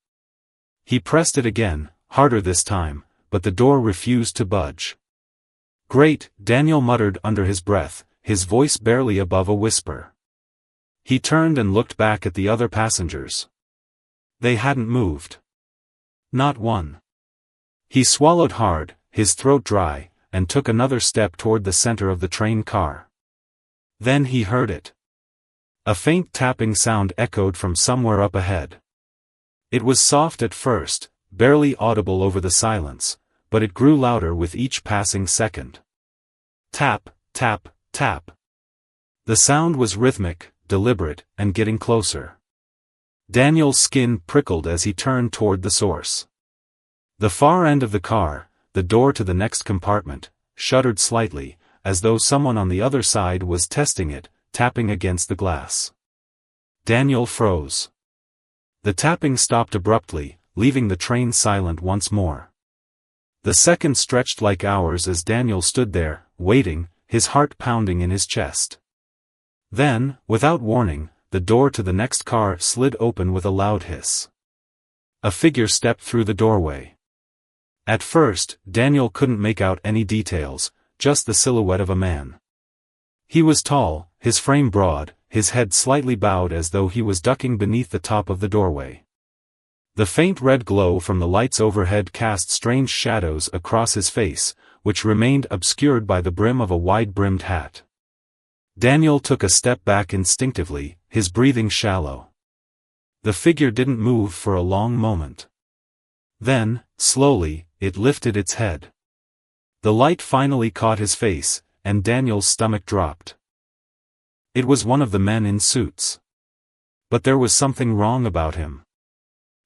He pressed it again, harder this time, but the door refused to budge. "Great," Daniel muttered under his breath, his voice barely above a whisper. He turned and looked back at the other passengers. They hadn't moved. Not one. He swallowed hard, his throat dry, and took another step toward the center of the train car. Then he heard it. A faint tapping sound echoed from somewhere up ahead. It was soft at first, barely audible over the silence, but it grew louder with each passing second. Tap, tap, tap. The sound was rhythmic, deliberate, and getting closer. Daniel's skin prickled as he turned toward the source. The far end of the car, the door to the next compartment, shuddered slightly, as though someone on the other side was testing it, tapping against the glass. Daniel froze. The tapping stopped abruptly, leaving the train silent once more. The seconds stretched like hours as Daniel stood there, waiting, his heart pounding in his chest. Then, without warning, the door to the next car slid open with a loud hiss. A figure stepped through the doorway. At first, Daniel couldn't make out any details, just the silhouette of a man. He was tall, his frame broad, his head slightly bowed as though he was ducking beneath the top of the doorway. The faint red glow from the lights overhead cast strange shadows across his face, which remained obscured by the brim of a wide-brimmed hat. Daniel took a step back instinctively, his breathing shallow. The figure didn't move for a long moment. Then, slowly, it lifted its head. The light finally caught his face, and Daniel's stomach dropped. It was one of the men in suits. But there was something wrong about him.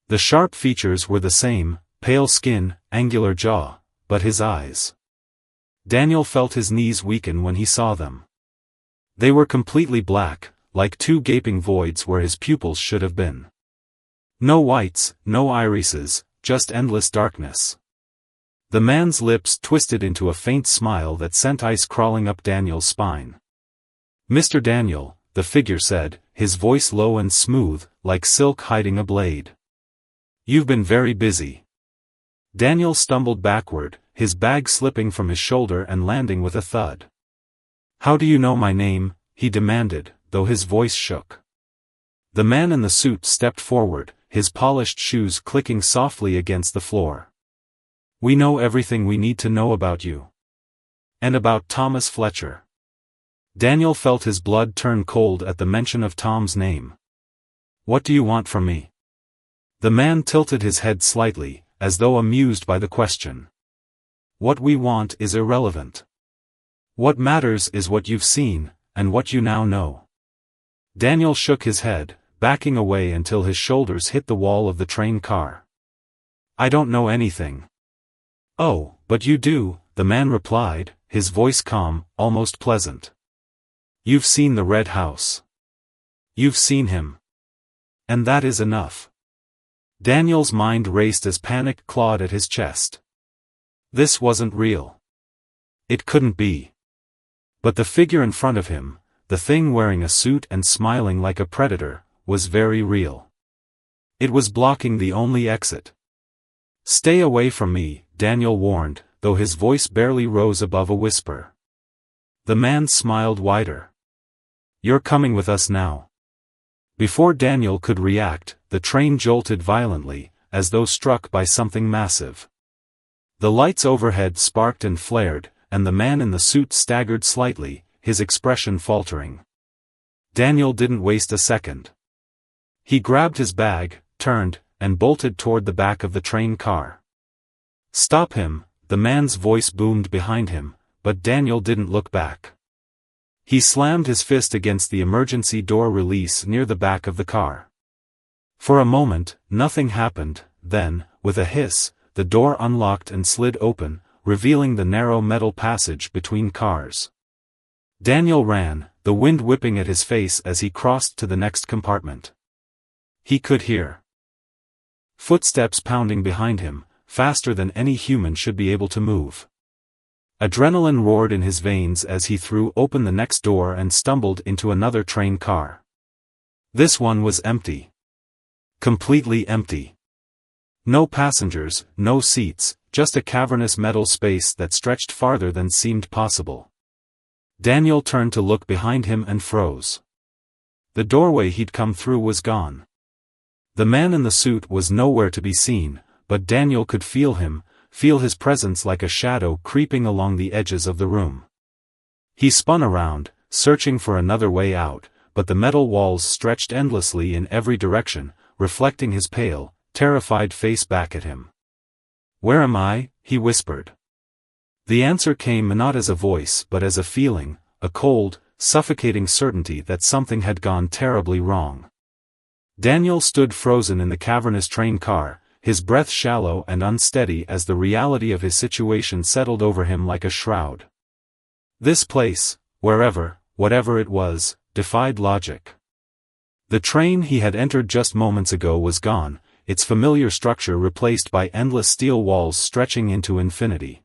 The sharp features were the same, pale skin, angular jaw, but his eyes. Daniel felt his knees weaken when he saw them. They were completely black, like two gaping voids where his pupils should have been. No whites, no irises, just endless darkness. The man's lips twisted into a faint smile that sent ice crawling up Daniel's spine. "Mr. Daniel," the figure said, his voice low and smooth, like silk hiding a blade. You've been very busy. Daniel stumbled backward, his bag slipping from his shoulder and landing with a thud. How do you know my name? He demanded, though his voice shook. The man in the suit stepped forward, his polished shoes clicking softly against the floor. We know everything we need to know about you. And about Thomas Fletcher. Daniel felt his blood turn cold at the mention of Tom's name. What do you want from me? The man tilted his head slightly, as though amused by the question. What we want is irrelevant. What matters is what you've seen, and what you now know. Daniel shook his head, backing away until his shoulders hit the wall of the train car. I don't know anything. Oh, but you do, the man replied, his voice calm, almost pleasant. You've seen the Red House. You've seen him. And that is enough. Daniel's mind raced as panic clawed at his chest. This wasn't real. It couldn't be. But the figure in front of him, the thing wearing a suit and smiling like a predator, was very real. It was blocking the only exit. Stay away from me, Daniel warned, though his voice barely rose above a whisper. The man smiled wider. You're coming with us now. Before Daniel could react, the train jolted violently, as though struck by something massive. The lights overhead sparked and flared, and the man in the suit staggered slightly, his expression faltering. Daniel didn't waste a second. He grabbed his bag, turned, and bolted toward the back of the train car. Stop him, the man's voice boomed behind him, but Daniel didn't look back. He slammed his fist against the emergency door release near the back of the car. For a moment, nothing happened, then, with a hiss, the door unlocked and slid open, revealing the narrow metal passage between cars. Daniel ran, the wind whipping at his face as he crossed to the next compartment. He could hear footsteps pounding behind him, faster than any human should be able to move. Adrenaline roared in his veins as he threw open the next door and stumbled into another train car. This one was empty. Completely empty. No passengers, no seats, just a cavernous metal space that stretched farther than seemed possible. Daniel turned to look behind him and froze. The doorway he'd come through was gone. The man in the suit was nowhere to be seen, but Daniel could feel him, feel his presence like a shadow creeping along the edges of the room. He spun around, searching for another way out, but the metal walls stretched endlessly in every direction, reflecting his pale, terrified face back at him. Where am I? He whispered. The answer came not as a voice but as a feeling, a cold, suffocating certainty that something had gone terribly wrong. Daniel stood frozen in the cavernous train car, his breath shallow and unsteady as the reality of his situation settled over him like a shroud. This place, wherever, whatever it was, defied logic. The train he had entered just moments ago was gone, its familiar structure replaced by endless steel walls stretching into infinity.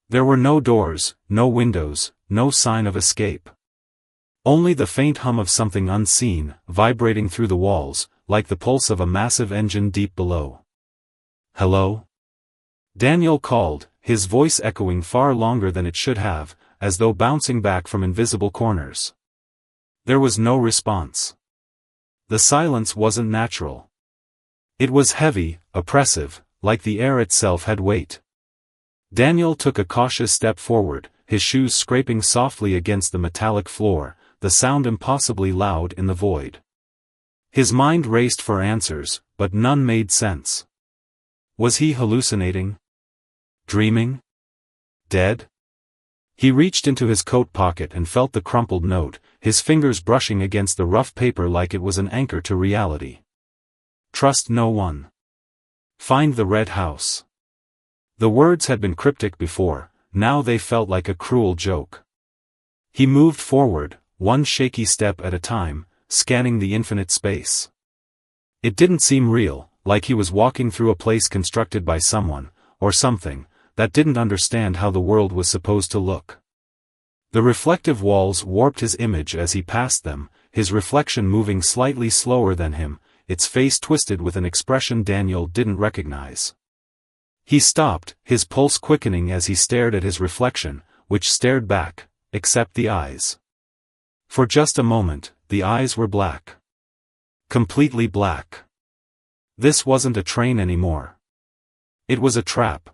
There were no doors, no windows, no sign of escape. Only the faint hum of something unseen, vibrating through the walls, like the pulse of a massive engine deep below. Hello? Daniel called, his voice echoing far longer than it should have, as though bouncing back from invisible corners. There was no response. The silence wasn't natural. It was heavy, oppressive, like the air itself had weight. Daniel took a cautious step forward, his shoes scraping softly against the metallic floor, the sound impossibly loud in the void. His mind raced for answers, but none made sense. Was he hallucinating? Dreaming? Dead? He reached into his coat pocket and felt the crumpled note, his fingers brushing against the rough paper like it was an anchor to reality. Trust no one. Find the Red House. The words had been cryptic before, now they felt like a cruel joke. He moved forward, one shaky step at a time, scanning the infinite space. It didn't seem real, like he was walking through a place constructed by someone, or something, that didn't understand how the world was supposed to look. The reflective walls warped his image as he passed them, his reflection moving slightly slower than him, its face twisted with an expression Daniel didn't recognize. He stopped, his pulse quickening as he stared at his reflection, which stared back, except the eyes. For just a moment, the eyes were black. Completely black. This wasn't a train anymore. It was a trap.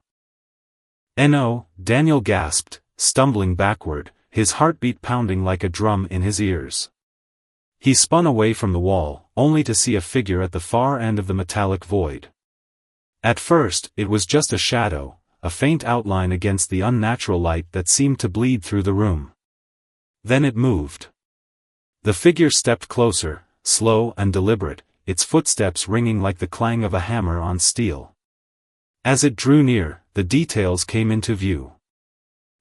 "No," Daniel gasped, stumbling backward, his heartbeat pounding like a drum in his ears. He spun away from the wall, only to see a figure at the far end of the metallic void. At first, it was just a shadow, a faint outline against the unnatural light that seemed to bleed through the room. Then it moved. The figure stepped closer, slow and deliberate, its footsteps ringing like the clang of a hammer on steel. As it drew near, the details came into view.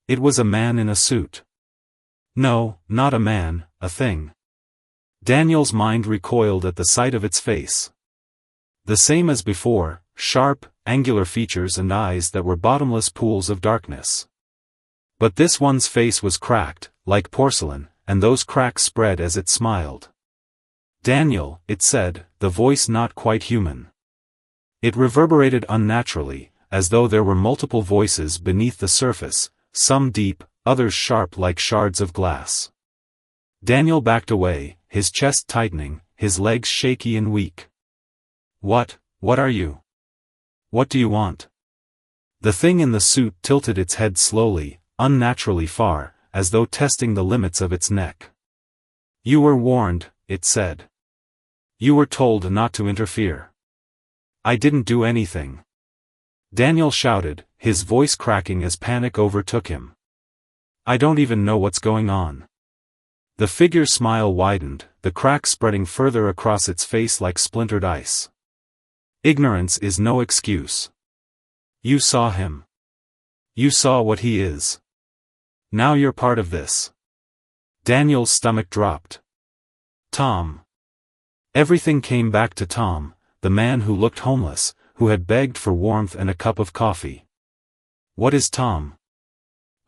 It was a man in a suit. No, not a man, a thing. Daniel's mind recoiled at the sight of its face. The same as before, sharp, angular features and eyes that were bottomless pools of darkness. But this one's face was cracked, like porcelain, and those cracks spread as it smiled. "Daniel," it said, the voice not quite human. It reverberated unnaturally, as though there were multiple voices beneath the surface, some deep, others sharp like shards of glass. Daniel backed away, his chest tightening, his legs shaky and weak. What are you? What do you want?" The thing in the suit tilted its head slowly, unnaturally far, as though testing the limits of its neck. "You were warned," it said. "You were told not to interfere." "I didn't do anything." Daniel shouted, his voice cracking as panic overtook him. "I don't even know what's going on." The figure's smile widened, the cracks spreading further across its face like splintered ice. "Ignorance is no excuse. You saw him. You saw what he is. Now you're part of this." Daniel's stomach dropped. Tom. Everything came back to Tom, the man who looked homeless, who had begged for warmth and a cup of coffee. What is Tom?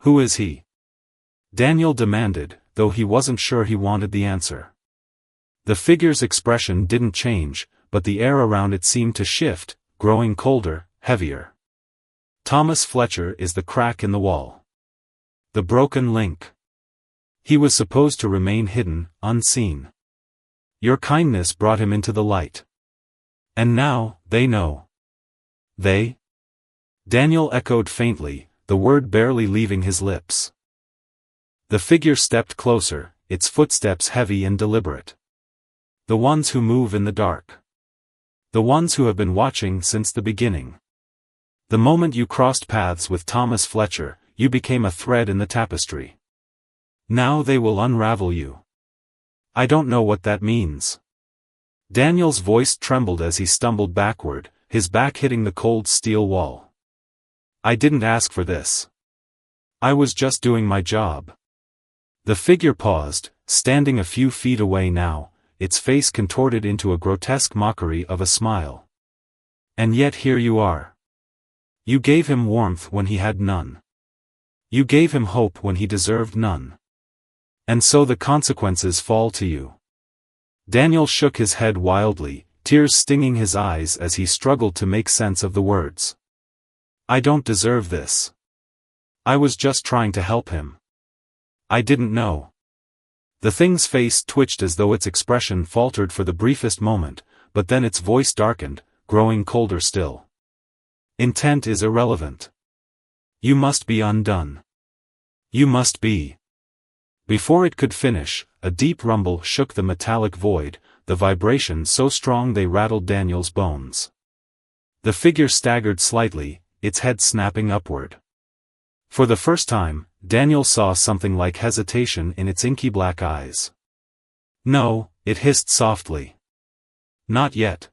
Who is he? Daniel demanded, though he wasn't sure he wanted the answer. The figure's expression didn't change, but the air around it seemed to shift, growing colder, heavier. "Thomas Fletcher is the crack in the wall. The broken link. He was supposed to remain hidden, unseen. Your kindness brought him into the light. And now, they know." "They?" Daniel echoed faintly, the word barely leaving his lips. The figure stepped closer, its footsteps heavy and deliberate. "The ones who move in the dark. The ones who have been watching since the beginning. The moment you crossed paths with Thomas Fletcher, you became a thread in the tapestry. Now they will unravel you." "I don't know what that means." Daniel's voice trembled as he stumbled backward, his back hitting the cold steel wall. "I didn't ask for this. I was just doing my job." The figure paused, standing a few feet away now, its face contorted into a grotesque mockery of a smile. "And yet here you are. You gave him warmth when he had none. You gave him hope when he deserved none. And so the consequences fall to you." Daniel shook his head wildly, tears stinging his eyes as he struggled to make sense of the words. "I don't deserve this. I was just trying to help him. I didn't know." The thing's face twitched as though its expression faltered for the briefest moment, but then its voice darkened, growing colder still. "Intent is irrelevant. You must be undone. You must be." Before it could finish, a deep rumble shook the metallic void, the vibration so strong they rattled Daniel's bones. The figure staggered slightly, its head snapping upward. For the first time, Daniel saw something like hesitation in its inky black eyes. "No," it hissed softly. "Not yet."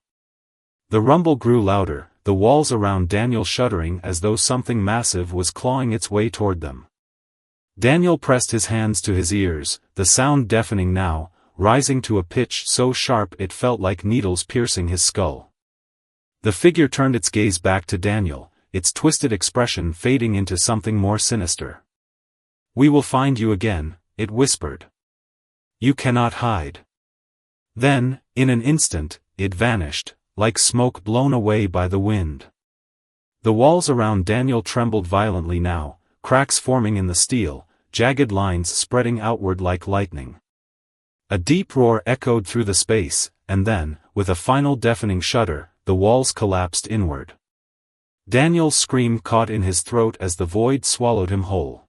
The rumble grew louder, the walls around Daniel shuddering as though something massive was clawing its way toward them. Daniel pressed his hands to his ears, the sound deafening now, rising to a pitch so sharp it felt like needles piercing his skull. The figure turned its gaze back to Daniel, its twisted expression fading into something more sinister. "We will find you again," it whispered. "You cannot hide." Then, in an instant, it vanished, like smoke blown away by the wind. The walls around Daniel trembled violently now, cracks forming in the steel, jagged lines spreading outward like lightning. A deep roar echoed through the space, and then, with a final deafening shudder, the walls collapsed inward. Daniel's scream caught in his throat as the void swallowed him whole.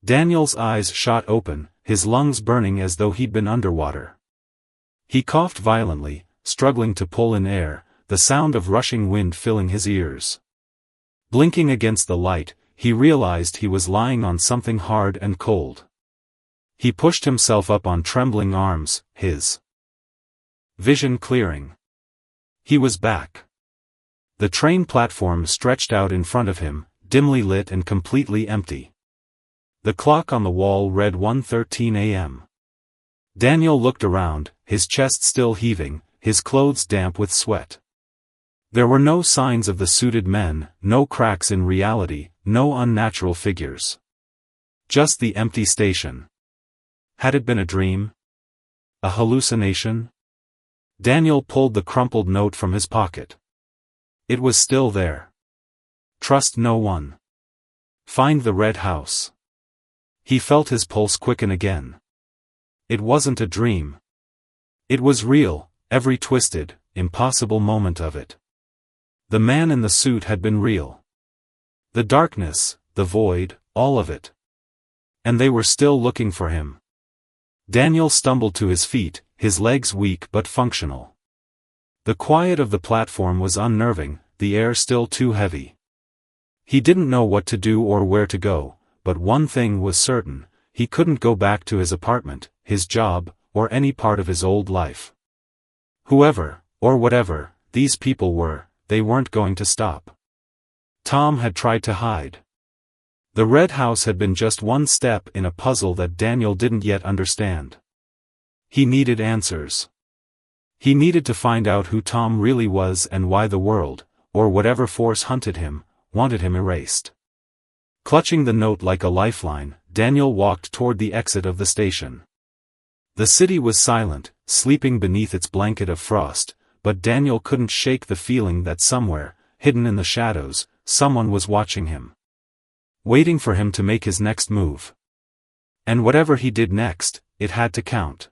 Daniel's eyes shot open, his lungs burning as though he'd been underwater. He coughed violently, struggling to pull in air, the sound of rushing wind filling his ears. Blinking against the light, he realized he was lying on something hard and cold. He pushed himself up on trembling arms, his vision clearing. He was back. The train platform stretched out in front of him, dimly lit and completely empty. The clock on the wall read 1:13 a.m. Daniel looked around, his chest still heaving, his clothes damp with sweat. There were no signs of the suited men, no cracks in reality, no unnatural figures. Just the empty station. Had it been a dream? A hallucination? Daniel pulled the crumpled note from his pocket. It was still there. Trust no one. Find the red house. He felt his pulse quicken again. It wasn't a dream. It was real, every twisted, impossible moment of it. The man in the suit had been real. The darkness, the void, all of it. And they were still looking for him. Daniel stumbled to his feet, his legs weak but functional. The quiet of the platform was unnerving, the air still too heavy. He didn't know what to do or where to go, but one thing was certain, he couldn't go back to his apartment, his job, or any part of his old life. Whoever, or whatever, these people were, they weren't going to stop. Tom had tried to hide. The red house had been just one step in a puzzle that Daniel didn't yet understand. He needed answers. He needed to find out who Tom really was and why the world, or whatever force hunted him, wanted him erased. Clutching the note like a lifeline, Daniel walked toward the exit of the station. The city was silent, sleeping beneath its blanket of frost, but Daniel couldn't shake the feeling that somewhere, hidden in the shadows, someone was watching him. Waiting for him to make his next move. And whatever he did next, it had to count.